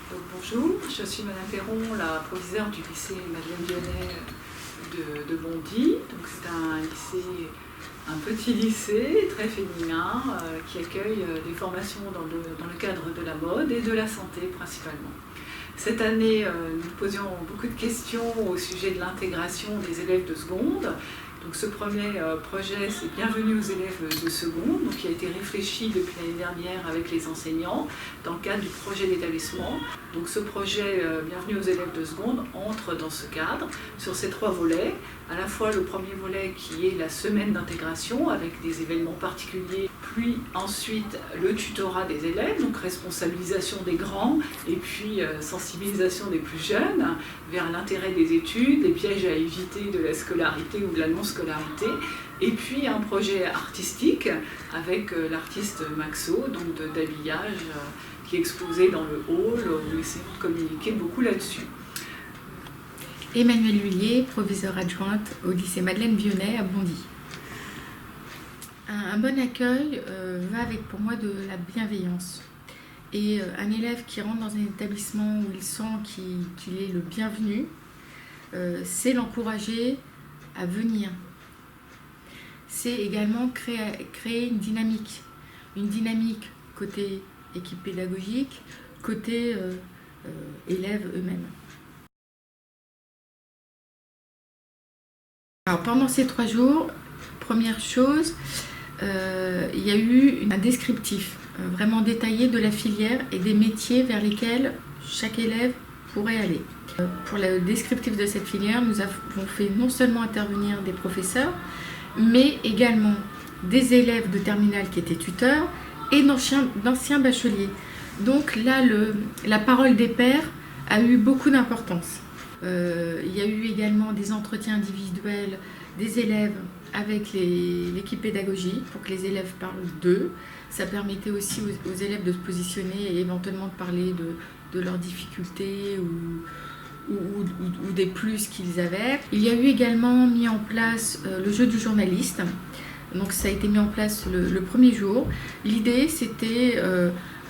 Donc, bonjour, je suis Madame Perron, la proviseure du lycée Madeleine Vionnet de Bondy. Donc, c'est un lycée, un petit lycée très féminin qui accueille des formations dans le cadre de la mode et de la santé principalement. Cette année, nous posions beaucoup de questions au sujet de l'intégration des élèves de seconde. Donc ce premier projet, c'est Bienvenue aux élèves de seconde, donc qui a été réfléchi depuis l'année dernière avec les enseignants dans le cadre du projet d'établissement. Donc ce projet Bienvenue aux élèves de seconde entre dans ce cadre sur ces 3 volets. À la fois le premier volet qui est la semaine d'intégration avec des événements particuliers, puis ensuite le tutorat des élèves, donc responsabilisation des grands et puis sensibilisation des plus jeunes vers l'intérêt des études, les pièges à éviter de la scolarité ou de la non-scolarité, et puis un projet artistique avec l'artiste Maxo, donc d'habillage qui est exposé dans le hall, où nous essayons de communiquer beaucoup là-dessus. Emmanuelle Lhuillier, proviseure adjointe au lycée Madeleine Vionnet à Bondy. Un bon accueil va avec pour moi de la bienveillance. Et un élève qui rentre dans un établissement où il sent qu'il est le bienvenu, c'est l'encourager à venir. C'est également créer une dynamique côté équipe pédagogique, côté élèves eux-mêmes. Alors, pendant ces 3 jours, première chose, il y a eu un descriptif vraiment détaillé de la filière et des métiers vers lesquels chaque élève pourrait aller. Pour le descriptif de cette filière, nous avons fait non seulement intervenir des professeurs, mais également des élèves de terminale qui étaient tuteurs et d'anciens bacheliers. Donc là, la parole des pairs a eu beaucoup d'importance. Il y a eu également des entretiens individuels des élèves avec l'équipe pédagogique pour que les élèves parlent d'eux. Ça permettait aussi aux élèves de se positionner et éventuellement de parler de leurs difficultés ou des plus qu'ils avaient. Il y a eu également mis en place le jeu du journaliste. Donc ça a été mis en place le premier jour. L'idée, c'était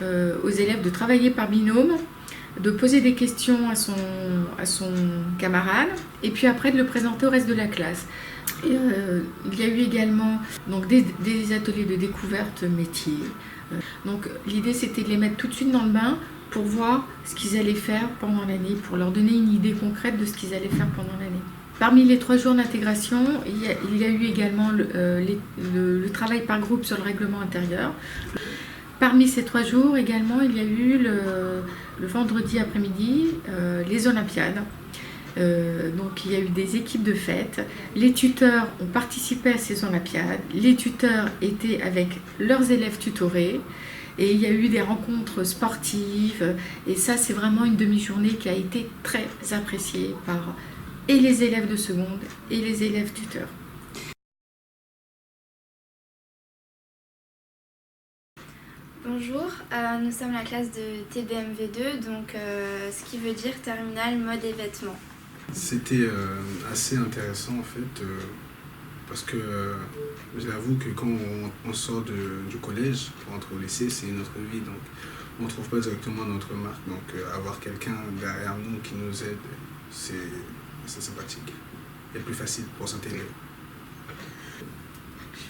aux élèves de travailler par binôme, de poser des questions à son camarade et puis après de le présenter au reste de la classe. Et, il y a eu également donc, des ateliers de découverte métier. Donc l'idée c'était de les mettre tout de suite dans le bain pour voir ce qu'ils allaient faire pendant l'année, pour leur donner une idée concrète de ce qu'ils allaient faire pendant l'année. Parmi les 3 jours d'intégration, il y a eu également le travail par groupe sur le règlement intérieur. Parmi ces 3 jours également, il y a eu le vendredi après-midi les Olympiades. Donc il y a eu des équipes de fête. Les tuteurs ont participé à ces Olympiades. Les tuteurs étaient avec leurs élèves tutorés. Et il y a eu des rencontres sportives. Et ça, c'est vraiment une demi-journée qui a été très appréciée par et les élèves de seconde et les élèves tuteurs. Bonjour, nous sommes la classe de TBMV2, donc ce qui veut dire terminale mode et vêtements. C'était assez intéressant en fait, parce que j'avoue que quand on sort du collège pour entrer au lycée, c'est une autre vie, donc on ne trouve pas directement notre marque, donc avoir quelqu'un derrière nous qui nous aide, c'est sympathique et plus facile pour s'intégrer.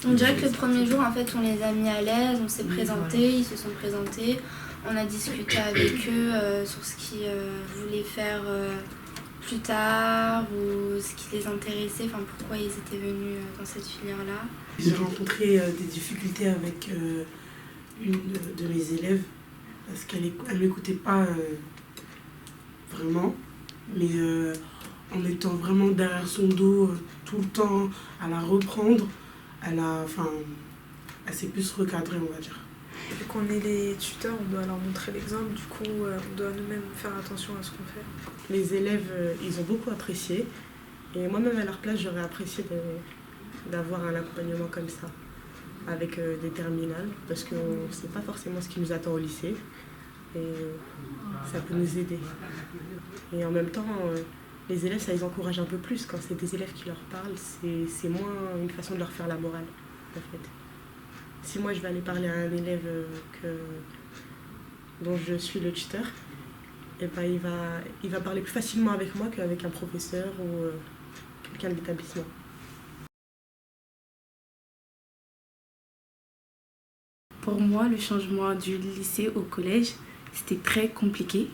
On dirait que le premier jour, en fait, on les a mis à l'aise, on s'est présenté, ils se sont présentés, on a discuté avec eux sur ce qu'ils voulaient faire plus tard ou ce qui les intéressait, enfin pourquoi ils étaient venus dans cette filière-là. J'ai rencontré des difficultés avec une de mes élèves parce qu'elle ne m'écoutait pas vraiment, mais en étant vraiment derrière son dos tout le temps à la reprendre, elle s'est plus recadrée, on va dire. Vu qu'on est les tuteurs, on doit leur montrer l'exemple, du coup on doit nous-mêmes faire attention à ce qu'on fait. Les élèves, ils ont beaucoup apprécié et moi-même à leur place, j'aurais apprécié d'avoir un accompagnement comme ça avec des terminales parce qu'on ne sait pas forcément ce qui nous attend au lycée et ça peut nous aider. Et en même temps, les élèves, ça les encourage un peu plus quand c'est des élèves qui leur parlent, c'est moins une façon de leur faire la morale en fait. Si moi je vais aller parler à un élève dont je suis le tuteur, et ben, il va parler plus facilement avec moi qu'avec un professeur ou quelqu'un de l'établissement. Pour moi, le changement du lycée au collège, c'était très compliqué.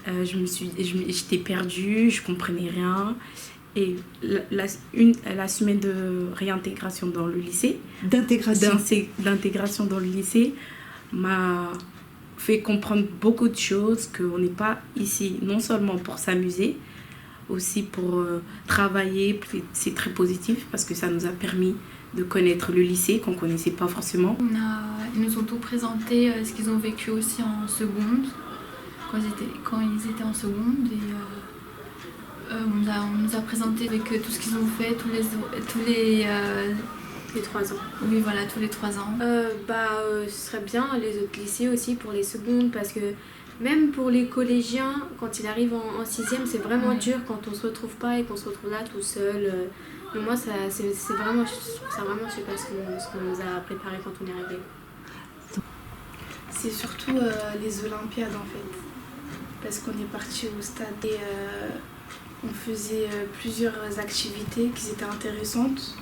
J'étais perdue, je comprenais rien. Et la semaine de réintégration dans le lycée, d'intégration dans le lycée, m'a fait comprendre beaucoup de choses, qu'on n'est pas ici non seulement pour s'amuser, aussi pour travailler. C'est très positif parce que ça nous a permis de connaître le lycée qu'on ne connaissait pas forcément. Ils nous ont tout présenté, ce qu'ils ont vécu aussi en seconde, quand ils étaient en seconde. Et on nous a présenté avec tout ce qu'ils ont fait, les 3 ans. Oui, voilà, tous les 3 ans. Ce serait bien les autres lycées aussi pour les secondes, parce que même pour les collégiens, quand ils arrivent en 6e, c'est vraiment dur quand on se retrouve pas et qu'on se retrouve là tout seul. Mais moi, c'est vraiment, je trouve ça vraiment super ce qu'on nous a préparé quand on est arrivé. C'est surtout les Olympiades en fait, parce qu'on est parti au stade et on faisait plusieurs activités qui étaient intéressantes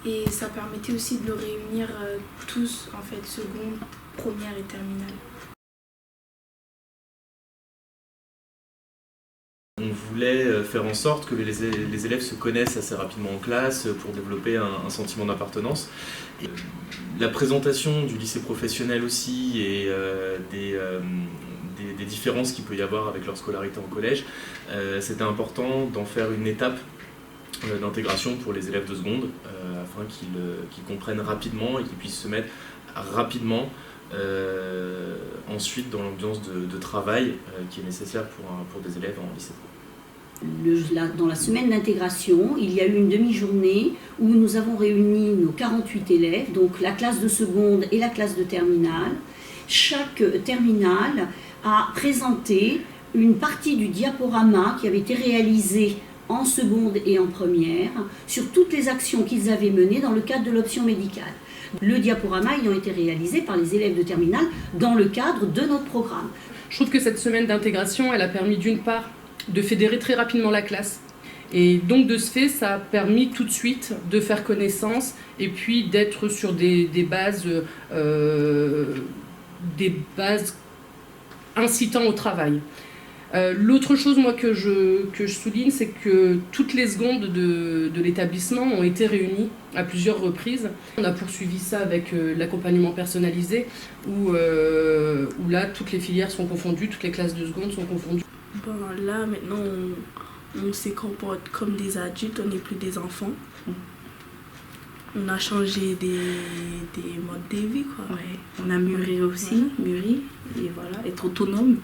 et ça permettait aussi de nous réunir tous en fait, seconde, première et terminale. On voulait faire en sorte que les élèves se connaissent assez rapidement en classe pour développer un sentiment d'appartenance. La présentation du lycée professionnel aussi et des différences qu'il peut y avoir avec leur scolarité en collège, c'était important d'en faire une étape d'intégration pour les élèves de seconde afin qu'ils comprennent rapidement et qu'ils puissent se mettre rapidement ensuite dans l'ambiance de travail qui est nécessaire pour des élèves en lycée pro. Dans la semaine d'intégration, il y a eu une demi-journée où nous avons réuni nos 48 élèves, donc la classe de seconde et la classe de terminale. Chaque terminale a présenté une partie du diaporama qui avait été réalisé en seconde et en première sur toutes les actions qu'ils avaient menées dans le cadre de l'option médicale. Le diaporama ayant été réalisé par les élèves de terminale dans le cadre de notre programme. Je trouve que cette semaine d'intégration, elle a permis d'une part de fédérer très rapidement la classe. Et donc de ce fait, ça a permis tout de suite de faire connaissance et puis d'être sur des bases incitant au travail. L'autre chose moi, que je souligne, c'est que toutes les secondes de l'établissement ont été réunies à plusieurs reprises. On a poursuivi ça avec l'accompagnement personnalisé où là, toutes les filières sont confondues, toutes les classes de seconde sont confondues. Bon, là, maintenant, on se comporte comme des adultes, on n'est plus des enfants. On a changé des modes de vie, quoi. Ouais. On a mûri aussi, et voilà, être autonome.